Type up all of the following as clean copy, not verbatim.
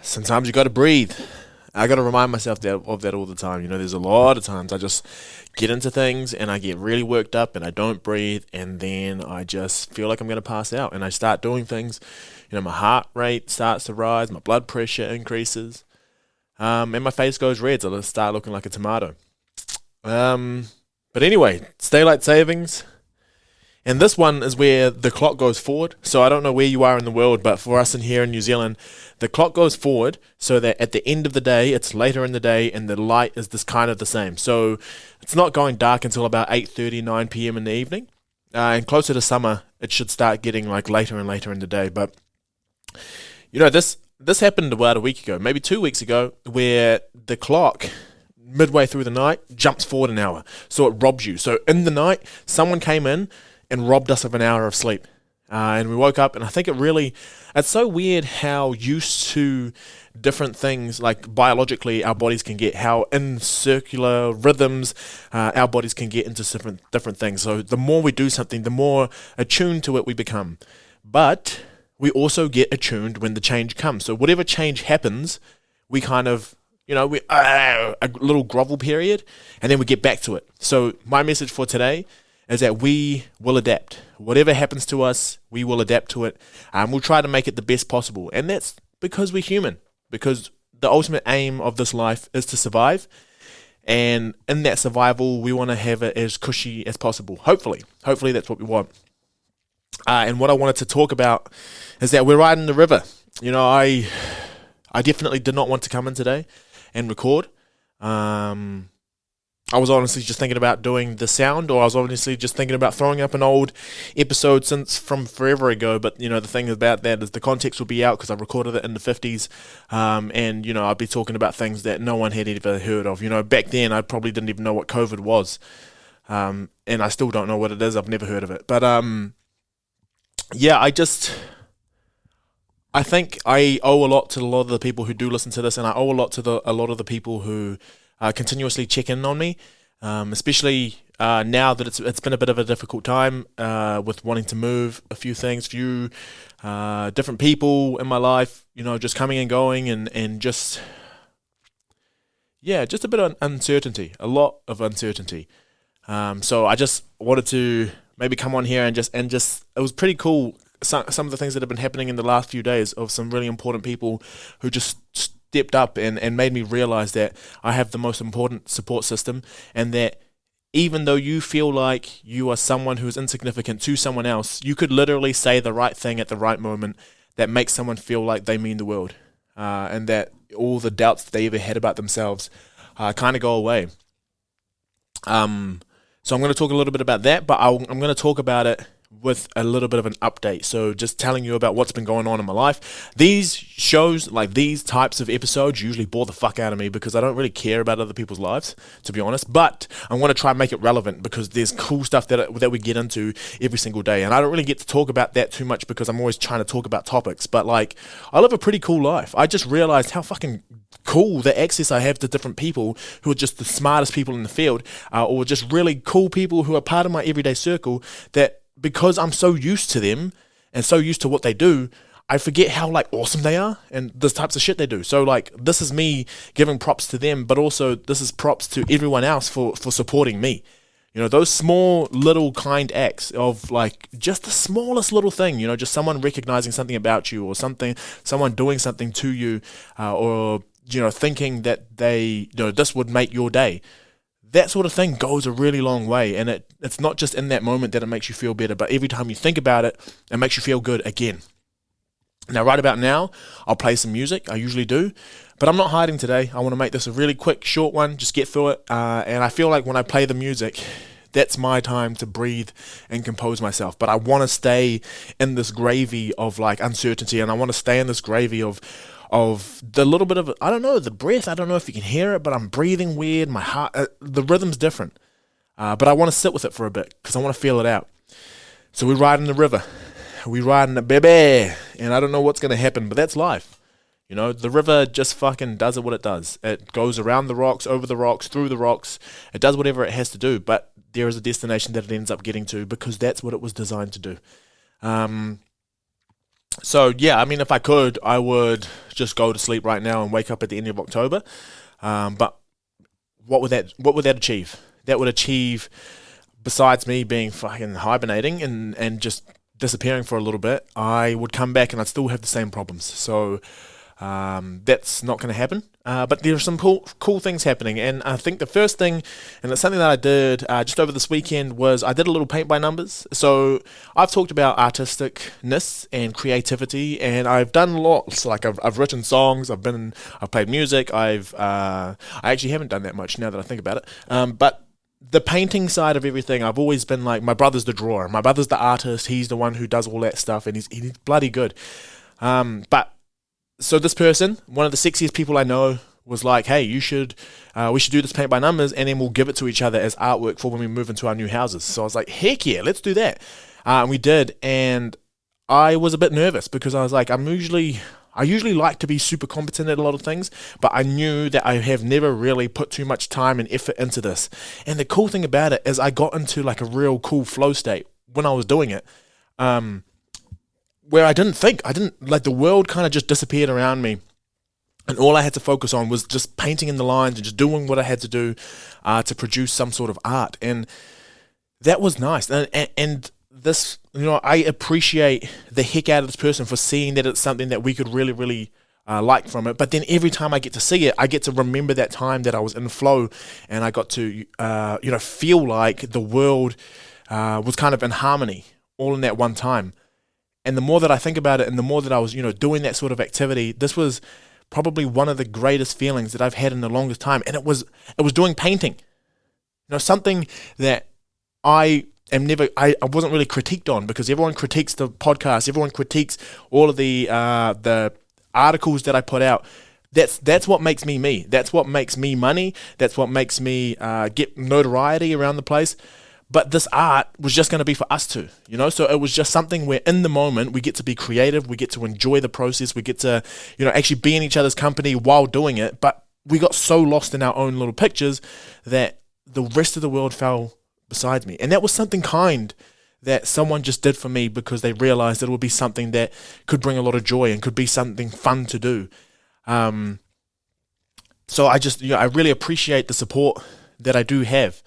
sometimes you got to breathe. I got to remind myself of that all the time. There's a lot of times I just get into things and I get really worked up and I don't breathe, and then I just feel like I'm going to pass out, and I start doing things. My heart rate starts to rise, my blood pressure increases, and my face goes red, so I start looking like a tomato. But anyway, it's daylight savings. And this one is where the clock goes forward. So I don't know where you are in the world, but for us in here in New Zealand, the clock goes forward so that at the end of the day, it's later in the day and the light is this kind of the same. So it's not going dark until about 8:30, 9 p.m. in the evening. And closer to summer, it should start getting like later and later in the day. But, this happened about a week ago, maybe 2 weeks ago, where the clock midway through the night jumps forward an hour. So it robs you. So in the night, someone came in and robbed us of an hour of sleep. And we woke up, and I think it's so weird how used to different things, like biologically, our bodies can get, how in circular rhythms, our bodies can get into different things. So the more we do something, the more attuned to it we become. But we also get attuned when the change comes. So whatever change happens, we kind of, a little grovel period, and then we get back to it. So my message for today is that we will adapt. Whatever happens to us, we will adapt to it. We'll try to make it the best possible. And that's because we're human. Because the ultimate aim of this life is to survive. And in that survival, we want to have it as cushy as possible. Hopefully. Hopefully that's what we want. And what I wanted to talk about is that we're riding the river. I definitely did not want to come in today and record. I was honestly just thinking about doing the sound, or I was honestly just thinking about throwing up an old episode from forever ago. But, the thing about that is the context will be out because I recorded it in the 50s. And, I'd be talking about things that no one had ever heard of. Back then I probably didn't even know what COVID was. And I still don't know what it is. I've never heard of it. But, yeah, I think I owe a lot to a lot of the people who do listen to this, and I owe a lot to a lot of the people who continuously check in on me, especially now that it's been a bit of a difficult time with wanting to move a few different people in my life, just coming and going, and just a bit of uncertainty, a lot of uncertainty. So I just wanted to maybe come on here and just it was pretty cool. Some of the things that have been happening in the last few days of some really important people who just stepped up and made me realize that I have the most important support system, and that even though you feel like you are someone who is insignificant to someone else, you could literally say the right thing at the right moment that makes someone feel like they mean the world, and that all the doubts they ever had about themselves kind of go away. So I'm going to talk a little bit about that, but I'm going to talk about it with a little bit of an update. So just telling you about what's been going on in my life. These shows, like these types of episodes, usually bore the fuck out of me because I don't really care about other people's lives, to be honest. But I'm going to try and make it relevant because there's cool stuff that we get into every single day. And I don't really get to talk about that too much because I'm always trying to talk about topics. But like, I live a pretty cool life. I just realized how fucking cool the access I have to different people who are just the smartest people in the field, or just really cool people who are part of my everyday circle, that because I'm so used to them and so used to what they do, I forget how like awesome they are and the types of shit they do. So like, this is me giving props to them, but also this is props to everyone else for supporting me. Those small little kind acts of like just the smallest little thing, just someone recognizing something about you, or someone doing something to you, or thinking that this would make your day. That sort of thing goes a really long way, and it's not just in that moment that it makes you feel better, but every time you think about it, it makes you feel good again. Now, right about now, I'll play some music. I usually do, but I'm not hiding today. I want to make this a really quick, short one, just get through it, and I feel like when I play the music, that's my time to breathe and compose myself. But I want to stay in this gravy of like uncertainty, and I want to stay in this gravy of the little bit of, I don't know, the breath. I don't know if you can hear it, but I'm breathing weird. My heart, the rhythm's different. But I want to sit with it for a bit because I want to feel it out. So we're riding the river. We're riding the baby. And I don't know what's going to happen, but that's life. The river just fucking does what it does. It goes around the rocks, over the rocks, through the rocks. It does whatever it has to do, but there is a destination that it ends up getting to because that's what it was designed to do. So yeah, I mean, if I could, I would just go to sleep right now and wake up at the end of October. But what would that achieve? That would achieve, besides me being fucking hibernating and just disappearing for a little bit, I would come back and I'd still have the same problems. So that's not going to happen. But there are some cool things happening, and I think the first thing, and it's something that I did just over this weekend, was I did a little paint by numbers. So I've talked about artisticness and creativity, and I've done lots. Like I've written songs, I've played music. I actually haven't done that much now that I think about it. But the painting side of everything, I've always been like, my brother's the drawer, my brother's the artist. He's the one who does all that stuff, and he's bloody good. But so this person, one of the sexiest people I know, was like, "Hey, we should do this paint by numbers, and then we'll give it to each other as artwork for when we move into our new houses." So I was like, "Heck yeah, let's do that," and we did. And I was a bit nervous because I was like, I usually like to be super competent at a lot of things, but I knew that I have never really put too much time and effort into this. And the cool thing about it is I got into like a real cool flow state when I was doing it. Where I didn't like, the world kind of just disappeared around me, and all I had to focus on was just painting in the lines and just doing what I had to do to produce some sort of art, and that was nice. And this, I appreciate the heck out of this person for seeing that it's something that we could really, really like from it. But then every time I get to see it, I get to remember that time that I was in flow, and I got to feel like the world was kind of in harmony all in that one time. And the more that I think about it, and the more that I was, doing that sort of activity, this was probably one of the greatest feelings that I've had in the longest time. And it was doing painting. Something that I wasn't really critiqued on, because everyone critiques the podcast, everyone critiques all of the articles that I put out. That's what makes me me. That's what makes me money. That's what makes me get notoriety around the place. But this art was just going to be for us two, So it was just something where in the moment we get to be creative, we get to enjoy the process, we get to, actually be in each other's company while doing it. But we got so lost in our own little pictures that the rest of the world fell beside me. And that was something kind that someone just did for me, because they realized that it would be something that could bring a lot of joy and could be something fun to do. So I just, I really appreciate the support that I do have.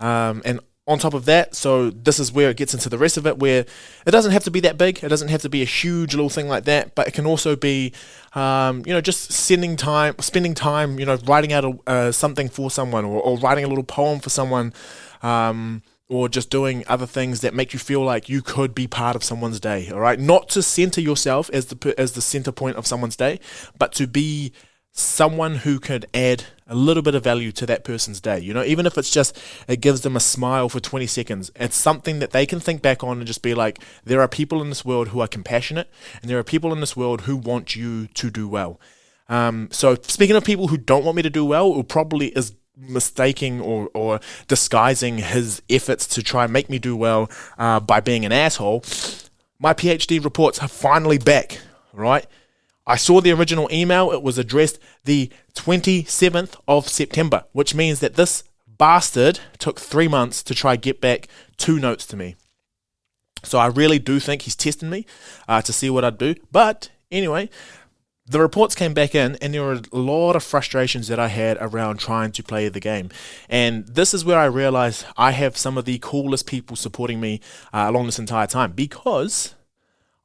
And on top of that, so this is where it gets into the rest of it, where it doesn't have to be that big. It doesn't have to be a huge little thing like that, but it can also be, just spending time, writing out something for someone, or writing a little poem for someone, or just doing other things that make you feel like you could be part of someone's day. All right, not to center yourself as the center point of someone's day, but to be someone who could add a little bit of value to that person's day. Even if it's just, it gives them a smile for 20 seconds. It's something that they can think back on and just be like, there are people in this world who are compassionate, and there are people in this world who want you to do well. So speaking of people who don't want me to do well, it probably is mistaking or disguising his efforts to try and make me do well by being an asshole. My PhD reports are finally back, right? I saw the original email. It was addressed the 27th of September, which means that this bastard took 3 months to try get back 2 notes to me. So I really do think he's testing me to see what I'd do. But anyway, the reports came back in, and there were a lot of frustrations that I had around trying to play the game. And this is where I realized I have some of the coolest people supporting me along this entire time, because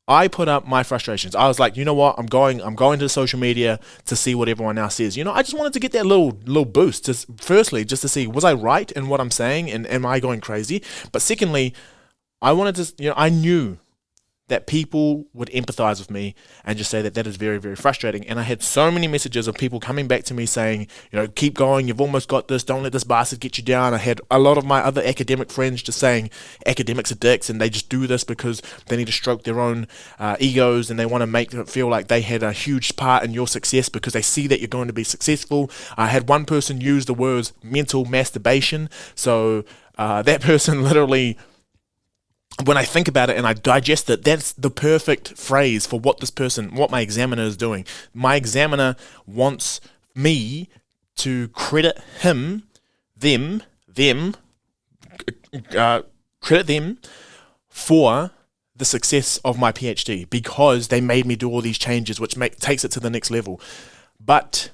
I put up my frustrations. I was like, you know what? I'm going to social media to see what everyone else says. I just wanted to get that little boost. Firstly, just to see, was I right in what I'm saying, and am I going crazy? But secondly, I wanted to, I knew that people would empathize with me and just say that is very, very frustrating. And I had so many messages of people coming back to me saying, keep going, you've almost got this, don't let this bastard get you down. I had a lot of my other academic friends just saying academics are dicks, and they just do this because they need to stroke their own egos, and they want to make it feel like they had a huge part in your success because they see that you're going to be successful. I had one person use the words mental masturbation. So that person literally, when I think about it and I digest it, that's the perfect phrase for what my examiner is doing. My examiner wants me to credit credit them for the success of my PhD because they made me do all these changes, which takes it to the next level. But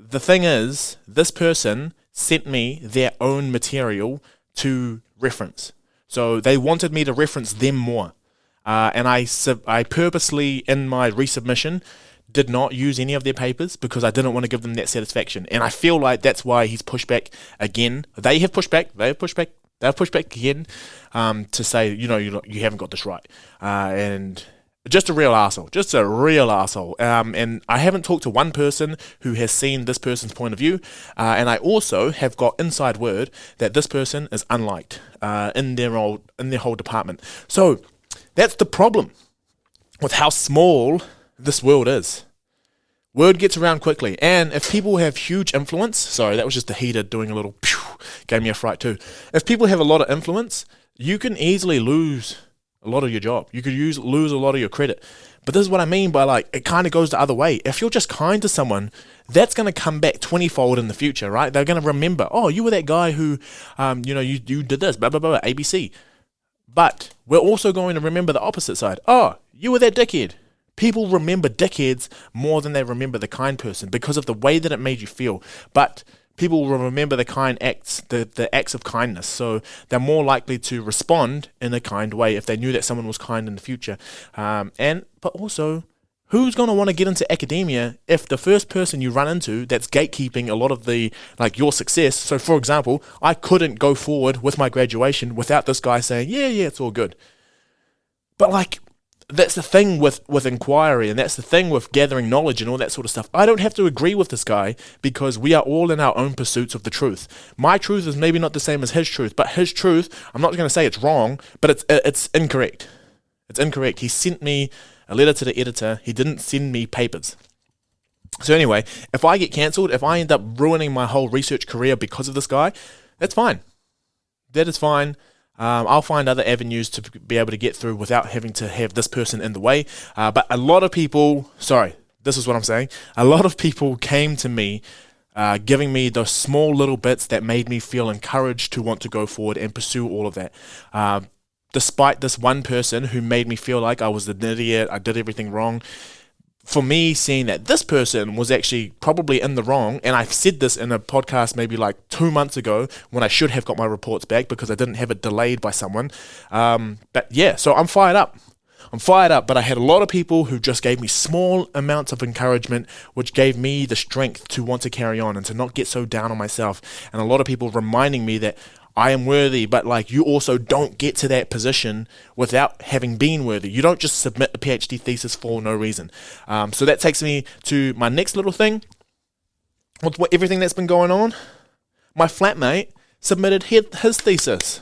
the thing is, this person sent me their own material to reference. So they wanted me to reference them more. And I purposely, in my resubmission, did not use any of their papers because I didn't want to give them that satisfaction. And I feel like that's why he's pushed back again. They have pushed back again to say, you haven't got this right. And just a real arsehole. And I haven't talked to one person who has seen this person's point of view. And I also have got inside word that this person is unliked in their whole department. So that's the problem with how small this world is. Word gets around quickly, and if people have huge influence, sorry, that was just the heater doing a little pew, gave me a fright too. If people have a lot of influence, you can easily lose a lot of your job. You could lose a lot of your credit. But this is what I mean by it kind of goes the other way. If you're just kind to someone, that's going to come back 20-fold in the future, right? They're going to remember, oh, you were that guy who, you did this, blah, blah, blah, ABC. But we're also going to remember the opposite side. Oh, you were that dickhead. People remember dickheads more than they remember the kind person because of the way that it made you feel. But people will remember the kind acts, the acts of kindness. So they're more likely to respond in a kind way if they knew that someone was kind in the future. But also, who's going to want to get into academia if the first person you run into that's gatekeeping a lot of the, your success? So for example, I couldn't go forward with my graduation without this guy saying, yeah, it's all good. But that's the thing with inquiry, and that's the thing with gathering knowledge and all that sort of stuff. I don't have to agree with this guy because we are all in our own pursuits of the truth. My truth is maybe not the same as his truth, but his truth, I'm not going to say it's wrong, but it's incorrect. It's incorrect. He sent me a letter to the editor. He didn't send me papers. So anyway, if I get cancelled, if I end up ruining my whole research career because of this guy, that's fine. That is fine. I'll find other avenues to be able to get through without having to have this person in the way. But a lot of people, this is what I'm saying. A lot of people came to me giving me those small little bits that made me feel encouraged to want to go forward and pursue all of that. Despite this one person who made me feel like I was an idiot, I did everything wrong. For me, seeing that this person was actually probably in the wrong, and I've said this in a podcast maybe 2 months ago when I should have got my reports back because I didn't have it delayed by someone. But yeah, so I'm fired up. But I had a lot of people who just gave me small amounts of encouragement, which gave me the strength to want to carry on and to not get so down on myself. And a lot of people reminding me that I am worthy, but you also don't get to that position without having been worthy. You don't just submit a PhD thesis for no reason. So that takes me to my next little thing. With everything that's been going on, my flatmate submitted his thesis.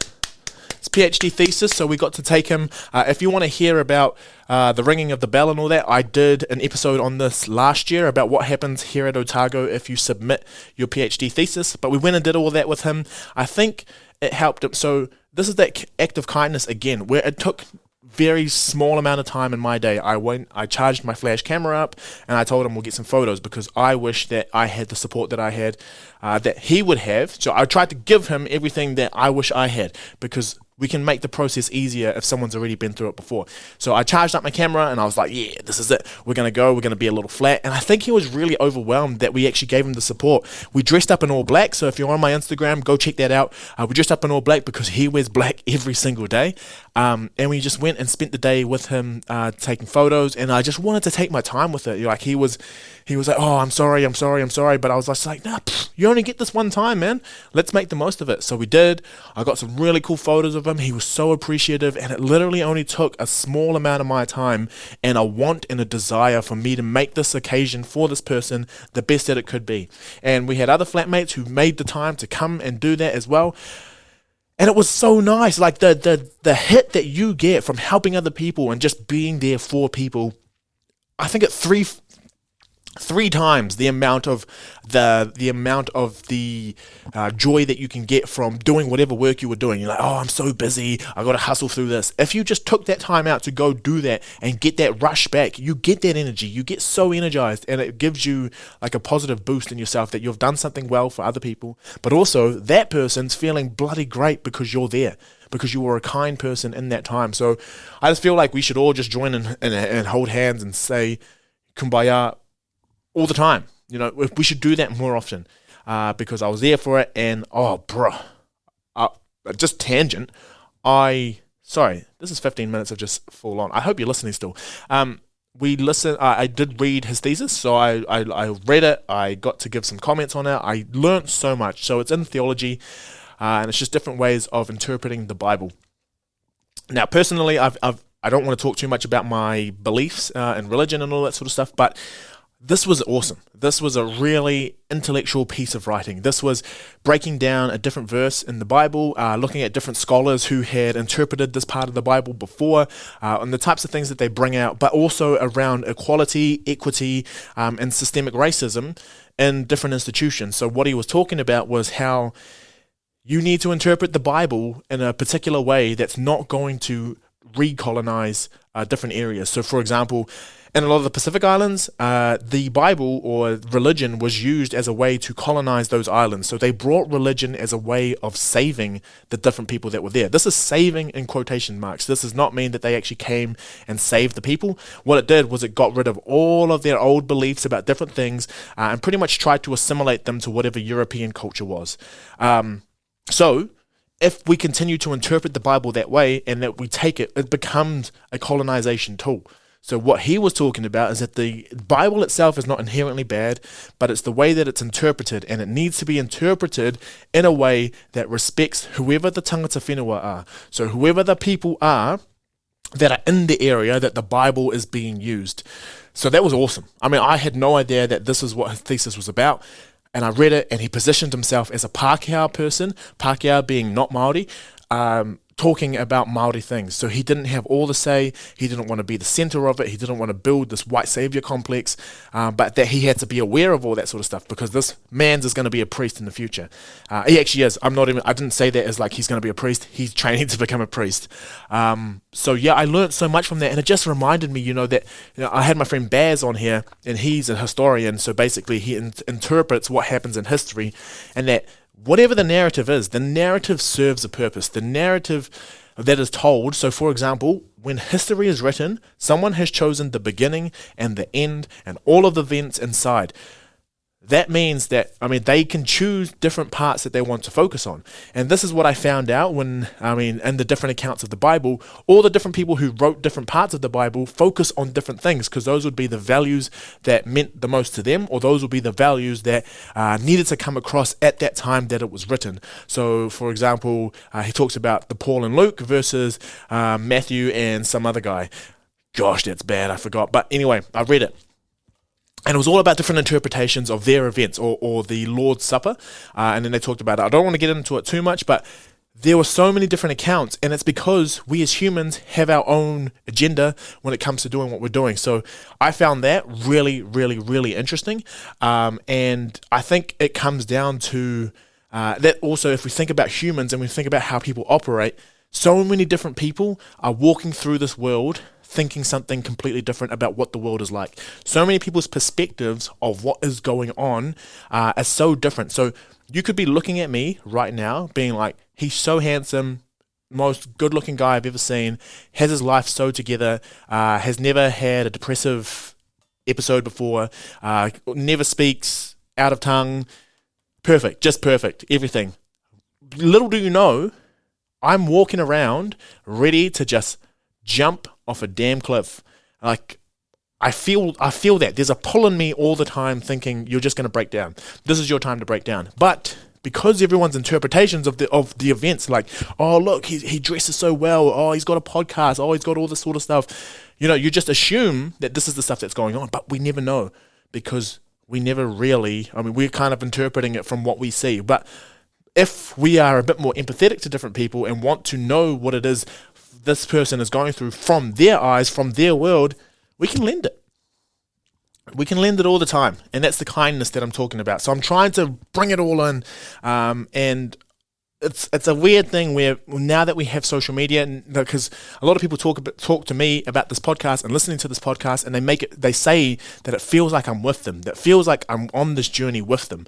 It's PhD thesis, so we got to take him. If you want to hear about the ringing of the bell and all that, I did an episode on this last year about what happens here at Otago if you submit your PhD thesis, but we went and did all that with him. I think it helped him. So this is that act of kindness again, where it took very small amount of time in my day. I charged my flash camera up and I told him we'll get some photos because I wish that I had the support that I had, that he would have. So I tried to give him everything that I wish I had because we can make the process easier if someone's already been through it before. So I charged up my camera and I was like, yeah, this is it. We're going to be a little flat. And I think he was really overwhelmed that we actually gave him the support. We dressed up in all black. So if you're on my Instagram, go check that out. We dressed up in all black because he wears black every single day. And we just went and spent the day with him taking photos. And I just wanted to take my time with it. He was like, oh, I'm sorry. But I was just like, nah, you only get this one time, man. Let's make the most of it. So we did. I got some really cool photos of him. He was so appreciative, and it literally only took a small amount of my time and a want and a desire for me to make this occasion for this person the best that it could be. And we had other flatmates who made the time to come and do that as well. And it was so nice. The hit that you get from helping other people and just being there for people, I think it three times the amount of the joy that you can get from doing whatever work you were doing. You're like, oh, I'm so busy, I got to hustle through this. If you just took that time out to go do that and get that rush back, you get that energy, you get so energized, and it gives you a positive boost in yourself that you've done something well for other people, but also that person's feeling bloody great because you're there. because you were a kind person in that time. So I just feel like we should all just join in and hold hands and say kumbaya all the time. We should do that more often, because I was there for it. And just tangent. Sorry, this is 15 minutes of just full on. I hope you're listening still. I did read his thesis, so I read it. I got to give some comments on it. I learned so much. So it's in theology, and it's just different ways of interpreting the Bible. Now, personally, I don't want to talk too much about my beliefs in religion and all that sort of stuff, but this was awesome. This was a really intellectual piece of writing. This was breaking down a different verse in the Bible, looking at different scholars who had interpreted this part of the Bible before, and the types of things that they bring out, but also around equality, equity, and systemic racism in different institutions. So what he was talking about was how you need to interpret the Bible in a particular way that's not going to recolonize different areas. So, for example, in a lot of the Pacific Islands, the Bible or religion was used as a way to colonize those islands. So they brought religion as a way of saving the different people that were there. This is saving in quotation marks. This does not mean that they actually came and saved the people. What it did was it got rid of all of their old beliefs about different things, and pretty much tried to assimilate them to whatever European culture was. So if we continue to interpret the Bible that way and that we take it, it becomes a colonization tool. So what he was talking about is that the Bible itself is not inherently bad, but it's the way that it's interpreted, and it needs to be interpreted in a way that respects whoever the tangata whenua are. So whoever the people are that are in the area that the Bible is being used. So that was awesome. I mean, I had no idea that this is what his thesis was about. And I read it, and he positioned himself as a Pākehā person, Pākehā being not Māori, talking about Māori things. So he didn't have all the say, he didn't want to be the centre of it, he didn't want to build this white saviour complex, but that he had to be aware of all that sort of stuff, because this man is going to be a priest in the future. He actually is. I didn't say that as like he's going to be a priest, he's training to become a priest. So yeah, I learned so much from that, and it just reminded me, that I had my friend Baz on here, and he's a historian, so basically he interprets what happens in history, and that whatever the narrative is, the narrative serves a purpose. The narrative that is told, so for example, when history is written, someone has chosen the beginning and the end and all of the events inside. That means that, they can choose different parts that they want to focus on. And this is what I found out in the different accounts of the Bible, all the different people who wrote different parts of the Bible focus on different things, because those would be the values that meant the most to them, or those would be the values that needed to come across at that time that it was written. So, for example, he talks about the Paul and Luke versus Matthew and some other guy. Gosh, that's bad, I forgot. But anyway, I read it. And it was all about different interpretations of their events, or the Lord's Supper. And then they talked about it. I don't want to get into it too much, but there were so many different accounts. And it's because we as humans have our own agenda when it comes to doing what we're doing. So I found that really, really, really interesting. And I think it comes down to that also, if we think about humans and we think about how people operate, so many different people are walking through this world thinking something completely different about what the world is like. So many people's perspectives of what is going on are so different. So you could be looking at me right now being like, he's so handsome, most good-looking guy I've ever seen, has his life so together, has never had a depressive episode before, never speaks out of tongue, perfect, just perfect, everything. Little do you know, I'm walking around ready to just jump off a damn cliff. Like, I feel that there's a pull in me all the time thinking you're just going to break down. This is your time to break down. But because everyone's interpretations of the events, like, oh look, he dresses so well, oh he's got a podcast, oh he's got all this sort of stuff, you just assume that this is the stuff that's going on, but we never know, because we never really, we're kind of interpreting it from what we see. But if we are a bit more empathetic to different people and want to know what it is this person is going through from their eyes, from their world, we can lend it. We can lend it all the time. And that's the kindness that I'm talking about. So I'm trying to bring it all in. And it's a weird thing where now that we have social media, because a lot of people talk to me about this podcast and listening to this podcast, and they say that it feels like I'm with them, that feels like I'm on this journey with them.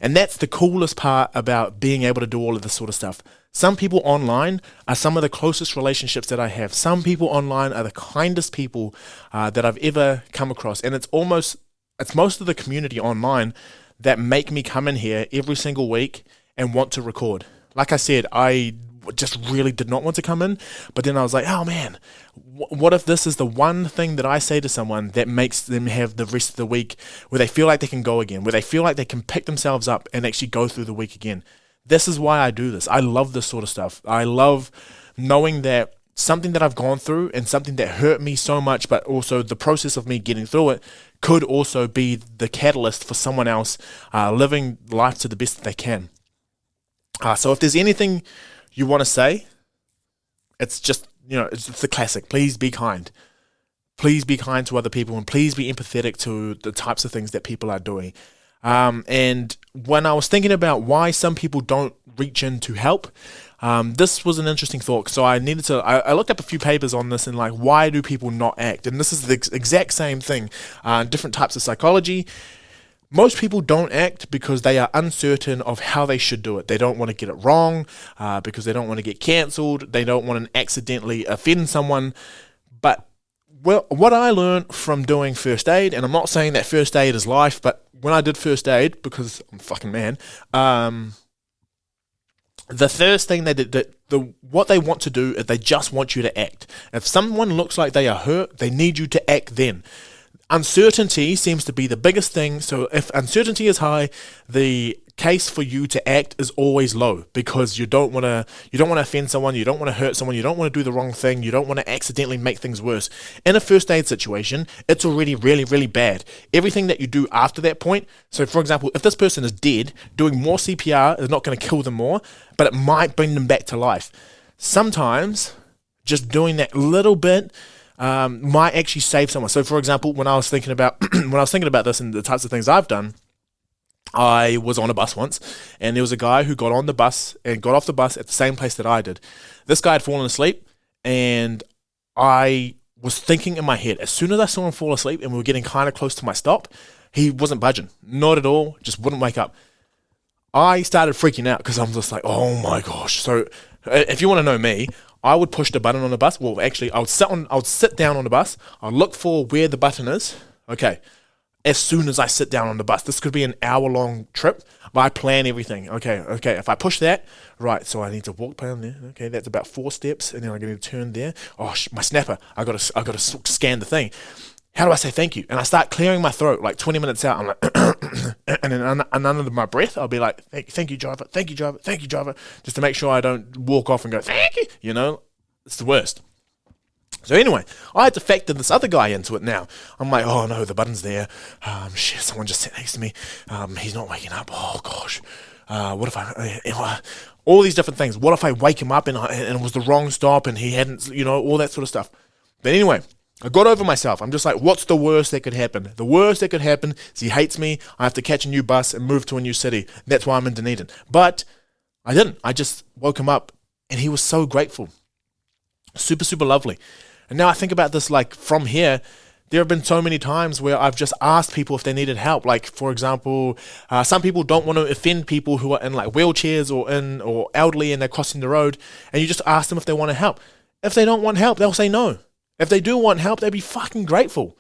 And that's the coolest part about being able to do all of this sort of stuff. Some people online are some of the closest relationships that I have. Some people online are the kindest people that I've ever come across. And it's most of the community online that make me come in here every single week and want to record. Like I said, I just really did not want to come in, but then I was like, oh man, what if this is the one thing that I say to someone that makes them have the rest of the week where they feel like they can go again, where they feel like they can pick themselves up and actually go through the week again. This is why I do this. I love this sort of stuff. I love knowing that something that I've gone through and something that hurt me so much, but also the process of me getting through it could also be the catalyst for someone else living life to the best that they can. So if there's anything you want to say, it's just, it's the classic. Please be kind. Please be kind to other people, and please be empathetic to the types of things that people are doing. And when I was thinking about why some people don't reach in to help, this was an interesting thought. So I looked up a few papers on this and why do people not act? And this is the exact same thing. Different types of psychology. Most people don't act because they are uncertain of how they should do it. They don't want to get it wrong, because they don't want to get cancelled. They don't want to accidentally offend someone. But what I learned from doing first aid, and I'm not saying that first aid is life, but when I did first aid, because I'm a fucking man, the first thing what they want to do is they just want you to act. If someone looks like they are hurt, they need you to act then. Uncertainty seems to be the biggest thing. So if uncertainty is high, the case for you to act is always low, because you don't want to offend someone, you don't want to hurt someone, you don't want to do the wrong thing, you don't want to accidentally make things worse. In a first aid situation, it's already really, really bad. Everything that you do after that point, so for example, if this person is dead, doing more CPR is not going to kill them more, but it might bring them back to life. Sometimes just doing that little bit might actually save someone. So for example, when I was thinking about this and the types of things I've done, I was on a bus once, and there was a guy who got on the bus and got off the bus at the same place that I did. This guy had fallen asleep, and I was thinking in my head, as soon as I saw him fall asleep and we were getting kind of close to my stop, he wasn't budging, not at all, just wouldn't wake up. I started freaking out because I'm just like, oh my gosh. So if you want to know me, I would push the button on the bus. Well, actually, I would sit down on the bus. I'd look for where the button is. Okay. As soon as I sit down on the bus, this could be an hour-long trip, but I plan everything. Okay, if I push that, right, so I need to walk down there. Okay, that's about 4 steps, and then I'm going to turn there. Oh, my snapper, I got to scan the thing. How do I say thank you? And I start clearing my throat, 20 minutes out, I'm like, and then under my breath, I'll be like, thank you, driver, thank you, driver, thank you, driver, just to make sure I don't walk off and go, thank you, it's the worst. So anyway, I had to factor this other guy into it now. I'm like, oh no, the button's there. Shit, someone just sat next to me. He's not waking up. Oh gosh. What if all these different things. What if I wake him up and it was the wrong stop and he hadn't, all that sort of stuff. But anyway, I got over myself. I'm just like, what's the worst that could happen? The worst that could happen is he hates me. I have to catch a new bus and move to a new city. That's why I'm in Dunedin. But I didn't. I just woke him up and he was so grateful. Super, super lovely. And now I think about this, from here, there have been so many times where I've just asked people if they needed help. For example, some people don't want to offend people who are in wheelchairs or elderly and they're crossing the road, and you just ask them if they want to help. If they don't want help, they'll say no. If they do want help, they'd be fucking grateful.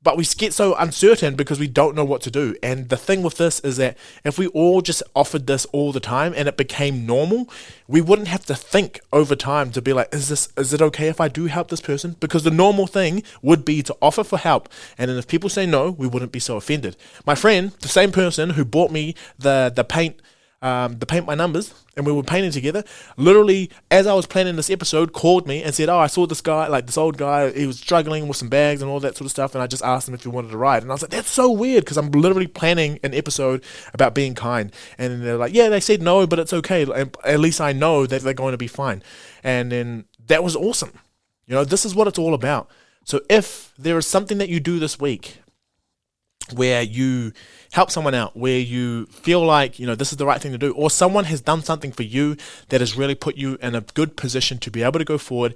But we get so uncertain because we don't know what to do. And the thing with this is that if we all just offered this all the time and it became normal, we wouldn't have to think over time to be like, is it okay if I do help this person? Because the normal thing would be to offer for help. And then if people say no, we wouldn't be so offended. My friend, the same person who bought me the paint by numbers, and we were painting together, literally as I was planning this episode, called me and said, oh, I saw this guy, this old guy, he was struggling with some bags and all that sort of stuff, and I just asked him if he wanted to ride. And I was like, that's so weird, because I'm literally planning an episode about being kind. And they're like, yeah, they said no, but it's okay, at least I know that they're going to be fine. And then that was awesome. This is what it's all about. So if there is something that you do this week where you help someone out, where you feel like, this is the right thing to do, or someone has done something for you that has really put you in a good position to be able to go forward,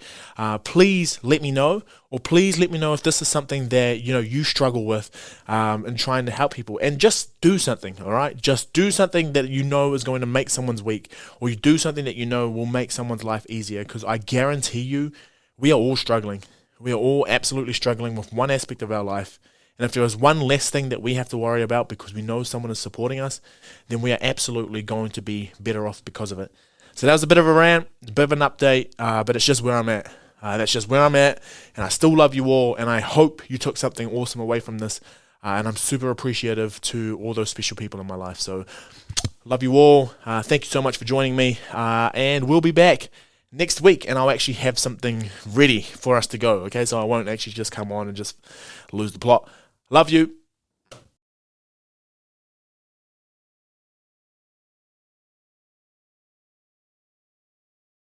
please let me know, or please let me know if this is something that, you struggle with in trying to help people. And just do something, all right? Just do something that is going to make someone's week, or you do something that will make someone's life easier, because I guarantee you, we are all struggling. We are all absolutely struggling with one aspect of our life. And if there is one less thing that we have to worry about because we know someone is supporting us, then we are absolutely going to be better off because of it. So that was a bit of a rant, a bit of an update, but it's just where I'm at. That's just where I'm at, and I still love you all, and I hope you took something awesome away from this, and I'm super appreciative to all those special people in my life. So love you all. Thank you so much for joining me, and we'll be back next week, and I'll actually have something ready for us to go, okay? So I won't actually just come on and just lose the plot. Love you.